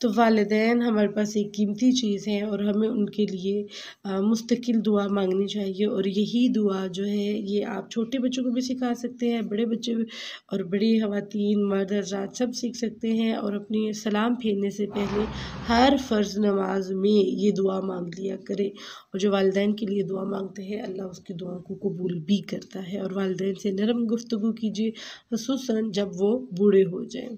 تو والدین ہمارے پاس ایک قیمتی چیز ہیں اور ہمیں ان کے لیے مستقل دعا مانگنی چاہیے، اور یہی دعا جو ہے یہ آپ چھوٹے بچوں کو بھی سکھا سکتے ہیں، بڑے بچے اور بڑی خواتین مرد حضرات سب سیکھ سکتے ہیں، اور اپنی سلام پھیرنے سے پہلے ہر فرض نماز میں یہ دعا مانگ لیا کرے، اور جو والدین کے لیے دعا مانگتے ہیں اللہ اس کی دعا کو قبول بھی کرتا ہے۔ اور والدین سے نرم گفتگو کیجیے، خصوصاً جب وہ بوڑھے ہو جائیں،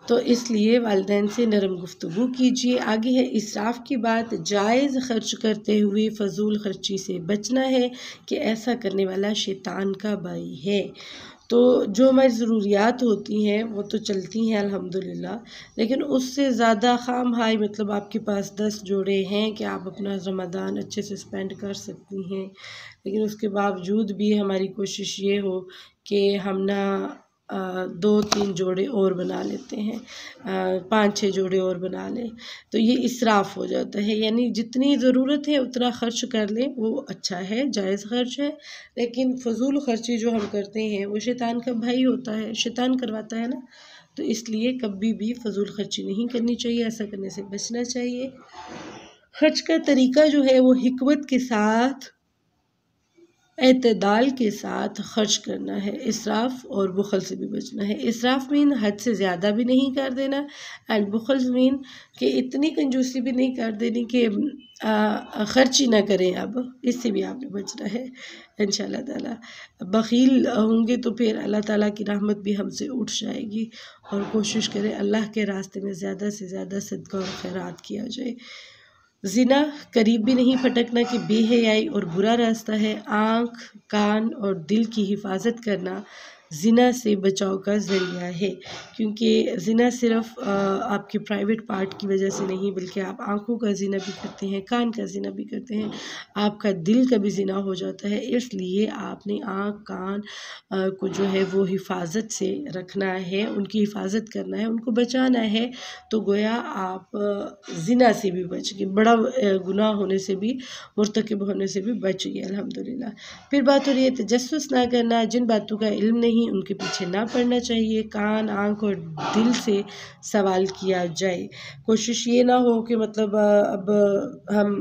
تو اس لیے والدین سے نرم گفتگو کیجیے۔ آگے ہے اسراف کی بات، جائز خرچ کرتے ہوئے فضول خرچی سے بچنا ہے کہ ایسا کرنے والا شیطان کا بھائی ہے۔ تو جو ہماری ضروریات ہوتی ہیں وہ تو چلتی ہیں الحمدللہ، لیکن اس سے زیادہ خام ہائی مطلب آپ کے پاس 10 جوڑے ہیں کہ آپ اپنا رمضان اچھے سے سپینڈ کر سکتی ہیں، لیکن اس کے باوجود بھی ہماری کوشش یہ ہو کہ ہم نہ 2-3 جوڑے اور بنا لیتے ہیں، 5-6 جوڑے اور بنا لیں، تو یہ اسراف ہو جاتا ہے۔ یعنی جتنی ضرورت ہے اتنا خرچ کر لیں، وہ اچھا ہے، جائز خرچ ہے، لیکن فضول خرچی جو ہم کرتے ہیں وہ شیطان کا بھائی ہوتا ہے، شیطان کرواتا ہے نا، تو اس لیے کبھی بھی فضول خرچی نہیں کرنی چاہیے، ایسا کرنے سے بچنا چاہیے۔ خرچ کا طریقہ جو ہے وہ حکمت کے ساتھ، اعتدال کے ساتھ خرچ کرنا ہے، اسراف اور بخل سے بھی بچنا ہے۔ اسراف مین حد سے زیادہ بھی نہیں کر دینا، اینڈ بخل مین کہ اتنی کنجوسی بھی نہیں کر دینی کہ خرچ ہی نہ کریں، اب اس سے بھی آپ نے بچنا ہے انشاءاللہ تعالیٰ۔ بخیل ہوں گے تو پھر اللہ تعالیٰ کی رحمت بھی ہم سے اٹھ جائے گی، اور کوشش کریں اللہ کے راستے میں زیادہ سے زیادہ صدقہ اور خیرات کیا جائے۔ زنا قریب بھی نہیں پھٹکنا کہ بے حیائی اور برا راستہ ہے۔ آنکھ، کان اور دل کی حفاظت کرنا زنا سے بچاؤ کا ذریعہ ہے، کیونکہ زنا صرف آپ کے پرائیویٹ پارٹ کی وجہ سے نہیں، بلکہ آپ آنکھوں کا زنا بھی کرتے ہیں، کان کا زنا بھی کرتے ہیں، آپ کا دل کا بھی زنا ہو جاتا ہے۔ اس لیے آپ نے آنکھ، کان کو جو ہے وہ حفاظت سے رکھنا ہے، ان کی حفاظت کرنا ہے، ان کو بچانا ہے، تو گویا آپ زنا سے بھی بچ گئے، بڑا گناہ ہونے سے بھی، مرتکب ہونے سے بھی بچ گئے الحمدللہ۔ پھر بات ہو رہی ہے تجسس نہ کرنا، جن باتوں کا علم نہیں ان کے پیچھے نہ پڑنا چاہیے۔ کان، آنکھ اور دل سے سوال کیا جائے، کوشش یہ نہ ہو کہ مطلب اب ہم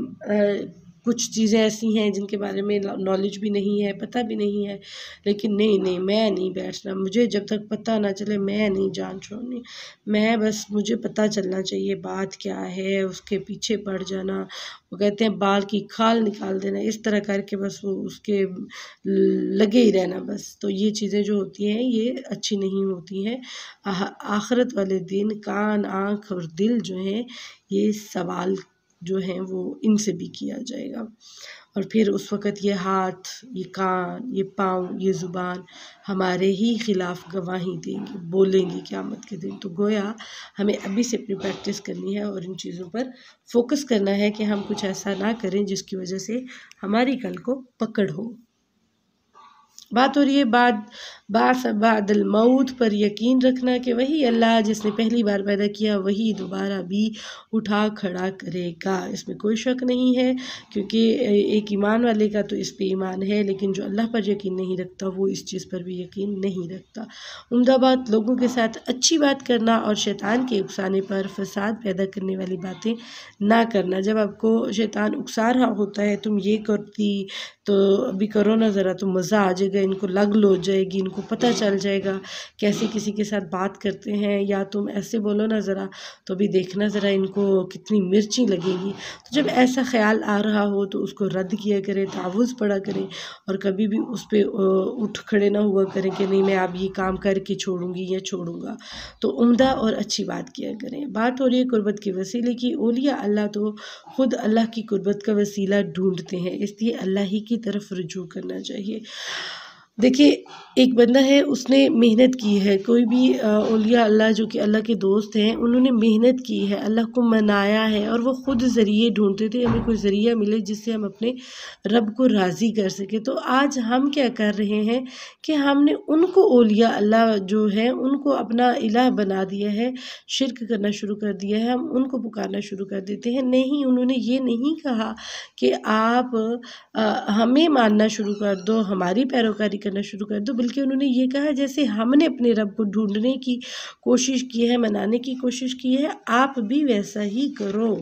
کچھ چیزیں ایسی ہیں جن کے بارے میں نالج بھی نہیں ہے، پتہ بھی نہیں ہے، لیکن نہیں میں نہیں بیٹھنا، مجھے جب تک پتہ نہ چلے میں نہیں جان چھوڑنی، میں بس مجھے پتہ چلنا چاہیے بات کیا ہے، اس کے پیچھے پڑ جانا، وہ کہتے ہیں بال کی کھال نکال دینا، اس طرح کر کے بس وہ اس کے لگے ہی رہنا بس، تو یہ چیزیں جو ہوتی ہیں یہ اچھی نہیں ہوتی ہیں۔ آخرت والے دن کان، آنکھ اور دل جو ہیں یہ سوال جو ہیں وہ ان سے بھی کیا جائے گا، اور پھر اس وقت یہ ہاتھ، یہ کان، یہ پاؤں، یہ زبان ہمارے ہی خلاف گواہی دیں گے، بولیں گی قیامت کے دن۔ تو گویا ہمیں ابھی سے اپنی پریکٹس کرنی ہے اور ان چیزوں پر فوکس کرنا ہے کہ ہم کچھ ایسا نہ کریں جس کی وجہ سے ہماری کل کو پکڑ ہو۔ بات ہو رہی ہے بعث بعد الموت پر یقین رکھنا کہ وہی اللہ جس نے پہلی بار پیدا کیا وہی دوبارہ بھی اٹھا کھڑا کرے گا، اس میں کوئی شک نہیں ہے، کیونکہ ایک ایمان والے کا تو اس پہ ایمان ہے، لیکن جو اللہ پر یقین نہیں رکھتا وہ اس چیز پر بھی یقین نہیں رکھتا۔ عمدہ بات لوگوں کے ساتھ اچھی بات کرنا اور شیطان کے اکسانے پر فساد پیدا کرنے والی باتیں نہ کرنا۔ جب آپ کو شیطان اکسا رہا ہوتا ہے تم یہ کرتی تو ابھی کرو نا ذرا، تو مزہ آ جائے گا، ان کو لگ ہو جائے گی، ان کو پتہ چل جائے گا کیسے کسی کے ساتھ بات کرتے ہیں، یا تم ایسے بولو نا ذرا تو ابھی دیکھنا ذرا ان کو کتنی مرچی لگے گی۔ تو جب ایسا خیال آ رہا ہو تو اس کو رد کیا کریں، تعوذ پڑھا کریں، اور کبھی بھی اس پہ اٹھ کھڑے نہ ہوا کریں کہ نہیں میں اب یہ کام کر کے چھوڑوں گی یا چھوڑوں گا، تو عمدہ اور اچھی بات کیا کریں۔ بات ہو رہی ہے قربت کے وسیلے کی، اولیاء اللہ تو خود اللہ کی قربت کا وسیلہ ڈھونڈتے ہیں، اس لیے اللہ ہی کی طرف رجوع کرنا چاہیے۔ دیکھیے ایک بندہ ہے، اس نے محنت کی ہے، کوئی بھی اولیاء اللہ جو کہ اللہ کے دوست ہیں انہوں نے محنت کی ہے، اللہ کو منایا ہے، اور وہ خود ذریعے ڈھونڈتے تھے ہمیں کوئی ذریعہ ملے جس سے ہم اپنے رب کو راضی کر سکیں۔ تو آج ہم کیا کر رہے ہیں کہ ہم نے ان کو اولیاء اللہ جو ہیں ان کو اپنا الہ بنا دیا ہے، شرک کرنا شروع کر دیا ہے، ہم ان کو پکارنا شروع کر دیتے ہیں۔ نہیں، انہوں نے یہ نہیں کہا کہ آپ ہمیں ماننا شروع کر دو، ہماری پیروکاری کرنا شروع کر دو، بلکہ انہوں نے یہ کہا جیسے ہم نے اپنے رب کو ڈھونڈنے کی کوشش کی ہے، منانے کی کوشش کی ہے، آپ بھی ویسا ہی کرو۔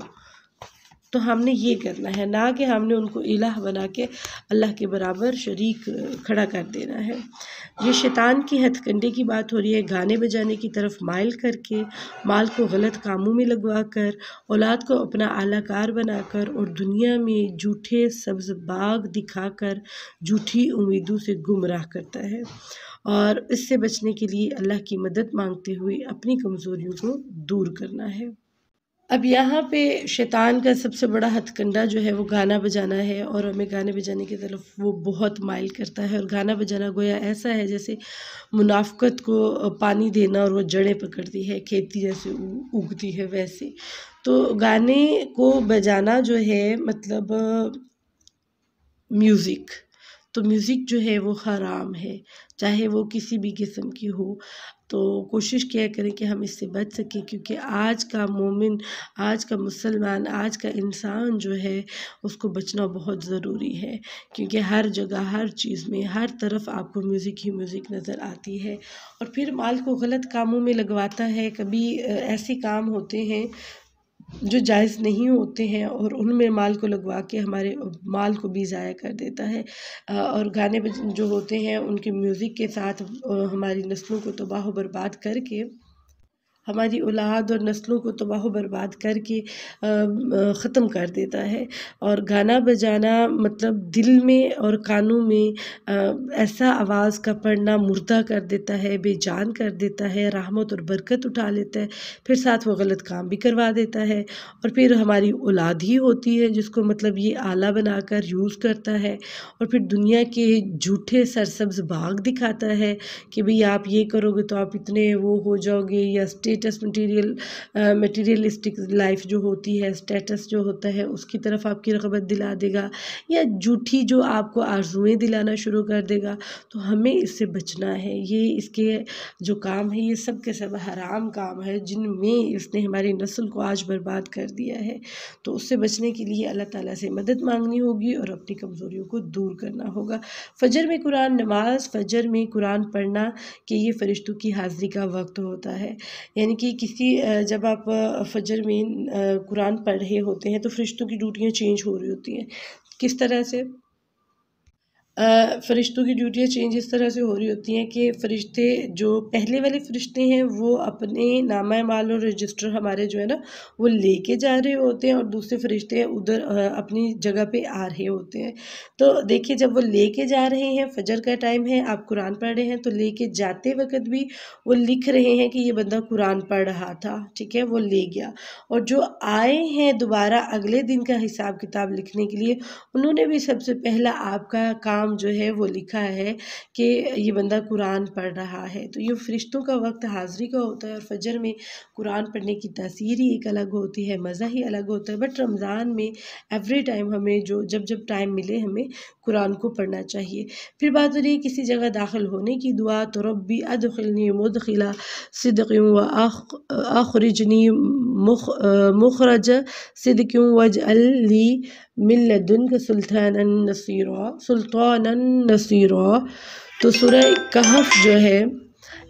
تو ہم نے یہ کرنا ہے، نہ کہ ہم نے ان کو الہ بنا کے اللہ کے برابر شریک کھڑا کر دینا ہے۔ یہ شیطان کی ہتھ کنڈے کی بات ہو رہی ہے، گانے بجانے کی طرف مائل کر کے، مال کو غلط کاموں میں لگوا کر، اولاد کو اپنا اعلیٰ کار بنا کر، اور دنیا میں جھوٹے سبز باغ دکھا کر جھوٹی امیدوں سے گمراہ کرتا ہے، اور اس سے بچنے کے لیے اللہ کی مدد مانگتے ہوئے اپنی کمزوریوں کو دور کرنا ہے۔ اب یہاں پہ شیطان کا سب سے بڑا ہتھ کنڈا جو ہے وہ گانا بجانا ہے، اور ہمیں گانے بجانے کی طرف وہ بہت مائل کرتا ہے، اور گانا بجانا گویا ایسا ہے جیسے منافقت کو پانی دینا اور وہ جڑیں پکڑتی ہے، کھیتی جیسے اگتی ہے ویسے۔ تو گانے کو بجانا جو ہے مطلب میوزک، تو میوزک جو ہے وہ حرام ہے، چاہے وہ کسی بھی قسم کی ہو۔ تو کوشش کیا کریں کہ ہم اس سے بچ سکیں، کیونکہ آج کا مومن، آج کا مسلمان، آج کا انسان جو ہے اس کو بچنا بہت ضروری ہے، کیونکہ ہر جگہ، ہر چیز میں، ہر طرف آپ کو میوزک ہی میوزک نظر آتی ہے، اور پھر مال کو غلط کاموں میں لگواتا ہے۔ کبھی ایسے کام ہوتے ہیں جو جائز نہیں ہوتے ہیں، اور ان میں مال کو لگوا کے ہمارے مال کو بھی ضائع کر دیتا ہے، اور گانے جو ہوتے ہیں ان کے میوزک کے ساتھ ہماری نسلوں کو تباہ و برباد کر کے، ہماری اولاد اور نسلوں کو تباہ و برباد کر کے ختم کر دیتا ہے۔ اور گانا بجانا مطلب دل میں اور کانوں میں ایسا آواز کا پڑنا مردہ کر دیتا ہے، بے جان کر دیتا ہے، رحمت اور برکت اٹھا لیتا ہے، پھر ساتھ وہ غلط کام بھی کروا دیتا ہے، اور پھر ہماری اولاد ہی ہوتی ہے جس کو مطلب یہ آلہ بنا کر یوز کرتا ہے، اور پھر دنیا کے جھوٹے سرسبز باغ دکھاتا ہے کہ بھئی آپ یہ کرو گے تو آپ اتنے وہ ہو جاؤ گے، یا اسٹیٹس میٹیریلسٹک لائف جو ہوتی ہے، اسٹیٹس جو ہوتا ہے اس کی طرف آپ کی رغبت دلا دے گا، یا جھوٹی جو آپ کو آرزوئیں دلانا شروع کر دے گا۔ تو ہمیں اس سے بچنا ہے، یہ اس کے جو کام ہے یہ سب کے سب حرام کام ہے، جن میں اس نے ہماری نسل کو آج برباد کر دیا ہے۔ تو اس سے بچنے کے لیے اللہ تعالیٰ سے مدد مانگنی ہوگی اور اپنی کمزوریوں کو دور کرنا ہوگا۔ فجر میں قرآن نماز، فجر میں قرآن پڑھنا کہ یہ فرشتوں کی حاضری کا وقت ہوتا ہے، یعنی کہ جب آپ فجر میں قرآن پڑھ رہے ہوتے ہیں تو فرشتوں کی ڈیوٹیاں چینج ہو رہی ہوتی ہیں۔ کس طرح سے؟ فرشتوں کی ڈیوٹیاں چینج اس طرح سے ہو رہی ہوتی ہیں کہ فرشتے جو پہلے والے فرشتے ہیں وہ اپنے نامہ اعمال اور رجسٹر ہمارے جو ہے نا وہ لے کے جا رہے ہوتے ہیں، اور دوسرے فرشتے ادھر اپنی جگہ پہ آ رہے ہوتے ہیں۔ تو دیکھیے جب وہ لے کے جا رہے ہیں، فجر کا ٹائم ہے، آپ قرآن پڑھ رہے ہیں، تو لے کے جاتے وقت بھی وہ لکھ رہے ہیں کہ یہ بندہ قرآن پڑھ رہا تھا، ٹھیک ہے، وہ لے گیا، اور جو آئے ہیں دوبارہ اگلے دن کا حساب کتاب لکھنے کے لیے، انہوں نے بھی سب سے پہلا آپ کا کام جو ہے وہ لکھا ہے کہ یہ بندہ قرآن پڑھ رہا ہے۔ تو یہ فرشتوں کا وقت حاضری کا ہوتا ہے، اور فجر میں قرآن پڑھنے کی تاثیر ہی ایک الگ ہوتی ہے، مزہ ہی الگ ہوتا ہے۔ بٹ رمضان میں ایوری ٹائم ہمیں جب ٹائم ملے ہمیں قرآن کو پڑھنا چاہیے۔ پھر بات ہو رہی ہے کسی جگہ داخل ہونے کی دعا، تو ربی ادخلنی مدخل صدق واخرجنی مخرج صدق واجعل لی من لدنک سلطانا نصیرا۔ تو سورہ کہف جو ہے،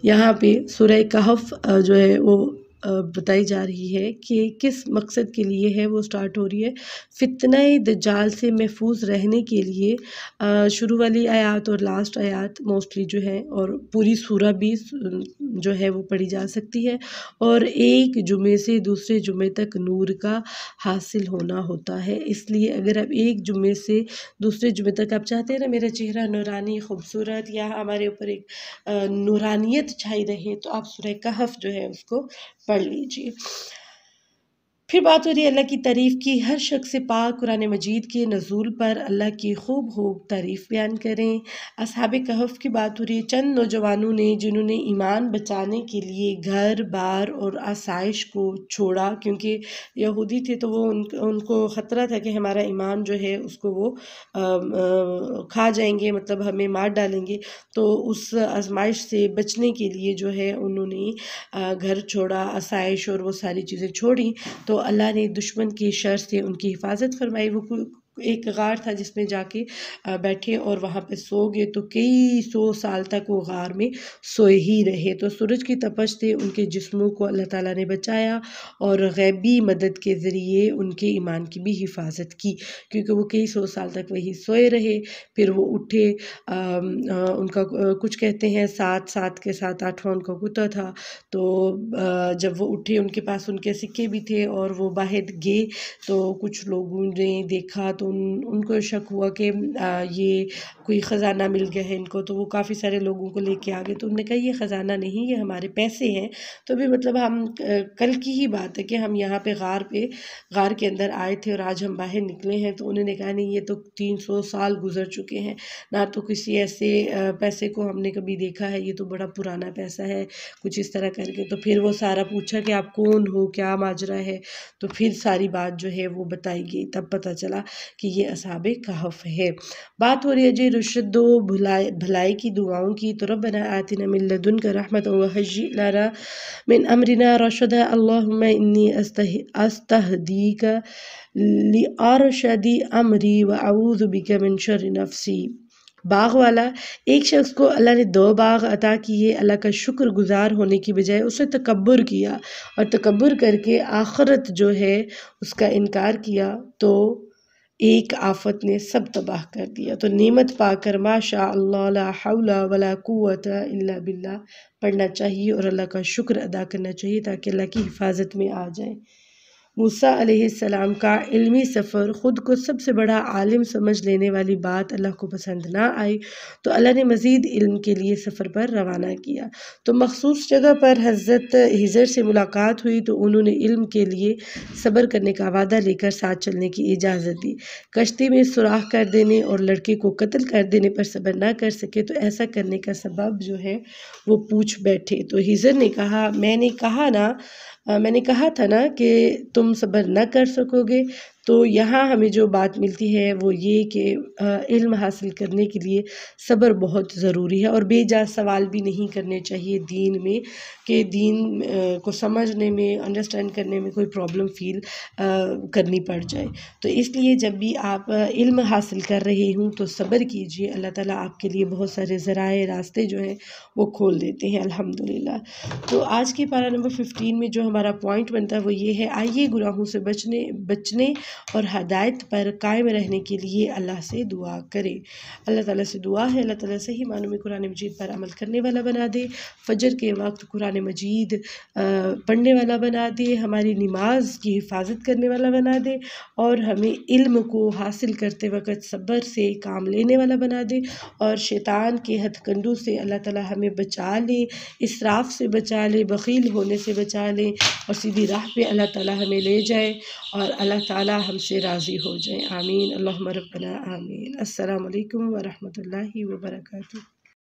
یہاں پہ سورہ کہف جو ہے وہ بتائی جا رہی ہے کہ کس مقصد کے لیے ہے، وہ سٹارٹ ہو رہی ہے فتنہ دجال سے محفوظ رہنے کے لیے۔ شروع والی آیات اور لاسٹ آیات موسٹلی جو ہے، اور پوری سورہ بھی جو ہے وہ پڑھی جا سکتی ہے، اور ایک جمعے سے دوسرے جمعے تک نور کا حاصل ہونا ہوتا ہے۔ اس لیے اگر آپ ایک جمعے سے دوسرے جمعے تک آپ چاہتے ہیں نا میرا چہرہ نورانی، خوبصورت، یا ہمارے اوپر ایک نورانیت چھائی رہے، تو آپ سورہ کہف جو ہے اس کو پڑھ لیجیے۔ پھر بات ہو رہی ہے اللہ کی تعریف کی۔ ہر شخص سے پاک قرآن مجید کے نزول پر اللہ کی خوب تعریف بیان کریں۔ اصحاب کہف کی بات ہو رہی ہے، چند نوجوانوں نے جنہوں نے ایمان بچانے کے لیے گھر بار اور آسائش کو چھوڑا، کیونکہ یہودی تھے تو وہ ان کو خطرہ تھا کہ ہمارا ایمان جو ہے اس کو وہ کھا جائیں گے، مطلب ہمیں مار ڈالیں گے، تو اس آزمائش سے بچنے کے لیے جو ہے انہوں نے گھر چھوڑا، آسائش اور وہ ساری چیزیں چھوڑی، تو اللہ نے دشمن کی شر سے ان کی حفاظت فرمائی۔ وہ ایک غار تھا جس میں جا کے بیٹھے اور وہاں پہ سو گئے تو کئی 100 سال تک وہ غار میں سوئے ہی رہے۔ تو سورج کی تپش سے ان کے جسموں کو اللہ تعالیٰ نے بچایا اور غیبی مدد کے ذریعے ان کے ایمان کی بھی حفاظت کی، کیونکہ وہ کئی 100 سال تک وہی سوئے رہے۔ پھر وہ اٹھے، ان کا کچھ کہتے ہیں 7 کے ساتھ 8واں ان کا کتا تھا، تو جب وہ اٹھے ان کے پاس ان کے سکے بھی تھے اور وہ باہر گئے تو کچھ لوگوں نے دیکھا تو ان کو شک ہوا کہ یہ کوئی خزانہ مل گیا ہے ان کو، تو وہ کافی سارے لوگوں کو لے کے آ گئے۔ تو انہوں نے کہا یہ خزانہ نہیں، یہ ہمارے پیسے ہیں۔ تو بھی مطلب ہم کل کی ہی بات ہے کہ ہم یہاں پہ غار کے اندر آئے تھے اور آج ہم باہر نکلے ہیں۔ تو انہوں نے کہا نہیں، یہ تو 300 سال گزر چکے ہیں، نہ تو کسی ایسے پیسے کو ہم نے کبھی دیکھا ہے، یہ تو بڑا پرانا پیسہ ہے، کچھ اس طرح کر کے۔ تو پھر وہ سارا پوچھا کہ آپ کون ہو، کیا ماجرا ہے، تو پھر ساری بات جو ہے وہ بتائی گئی، تب پتہ چلا کہ یہ اصحاب کہف ہے۔ بات ہو رہی ہے جی رشد و بھلائی کی دعاؤں کی، تو ربنا آتنا من لدنک رحمۃ وہیئ لنا من امرنا رشدا، اللہم انی استہدیک لارشد امری واعوذ بک من شر نفسی۔ باغ والا، ایک شخص کو اللہ نے 2 باغ عطا کیے، اللہ کا شکر گزار ہونے کی بجائے اس نے تکبر کیا اور تکبر کر کے آخرت جو ہے اس کا انکار کیا تو ایک آفت نے سب تباہ کر دیا۔ تو نعمت پا کر ماشاء اللہ لا حول ولا قوت الا باللہ پڑھنا چاہیے اور اللہ کا شکر ادا کرنا چاہیے تاکہ اللہ کی حفاظت میں آ جائے۔ موسیٰ علیہ السلام کا علمی سفر، خود کو سب سے بڑا عالم سمجھ لینے والی بات اللہ کو پسند نہ آئی تو اللہ نے مزید علم کے لیے سفر پر روانہ کیا۔ تو مخصوص جگہ پر حضرت خضر سے ملاقات ہوئی تو انہوں نے علم کے لیے صبر کرنے کا وعدہ لے کر ساتھ چلنے کی اجازت دی۔ کشتی میں سوراخ کر دینے اور لڑکے کو قتل کر دینے پر صبر نہ کر سکے تو ایسا کرنے کا سبب جو ہے وہ پوچھ بیٹھے۔ تو خضر نے کہا میں نے کہا تھا نا کہ تم صبر نہ کر سکو گے۔ تو یہاں ہمیں جو بات ملتی ہے وہ یہ کہ علم حاصل کرنے کے لیے صبر بہت ضروری ہے اور بے جا سوال بھی نہیں کرنے چاہیے دین میں کہ دین کو سمجھنے میں، انڈرسٹینڈ کرنے میں کوئی پرابلم فیل کرنی پڑ جائے۔ تو اس لیے جب بھی آپ علم حاصل کر رہے ہوں تو صبر کیجیے، اللہ تعالیٰ آپ کے لیے بہت سارے ذرائع راستے جو ہیں وہ کھول دیتے ہیں الحمدللہ۔ تو آج کی پارہ نمبر 15 میں جو ہمارا پوائنٹ بنتا ہے وہ یہ ہے، آئیے گناہوں سے بچنے اور ہدایت پر قائم رہنے کے لیے اللہ سے دعا کریں۔ اللہ تعالیٰ سے دعا ہے اللہ تعالیٰ صحیح معنوں میں قرآن مجید پر عمل کرنے والا بنا دے، فجر کے وقت قرآن مجید پڑھنے والا بنا دے، ہماری نماز کی حفاظت کرنے والا بنا دے اور ہمیں علم کو حاصل کرتے وقت صبر سے کام لینے والا بنا دے اور شیطان کے ہتھ کنڈوں سے اللہ تعالیٰ ہمیں بچا لے، اسراف سے بچا لے، بخیل ہونے سے بچا لے اور سیدھی راہ پہ اللہ تعالیٰ ہمیں لے جائے اور اللہ تعالیٰ ہم سے راضی ہو جائے۔ آمین اللہم ربنا آمین۔ السلام علیکم ورحمۃ اللہ وبرکاتہ۔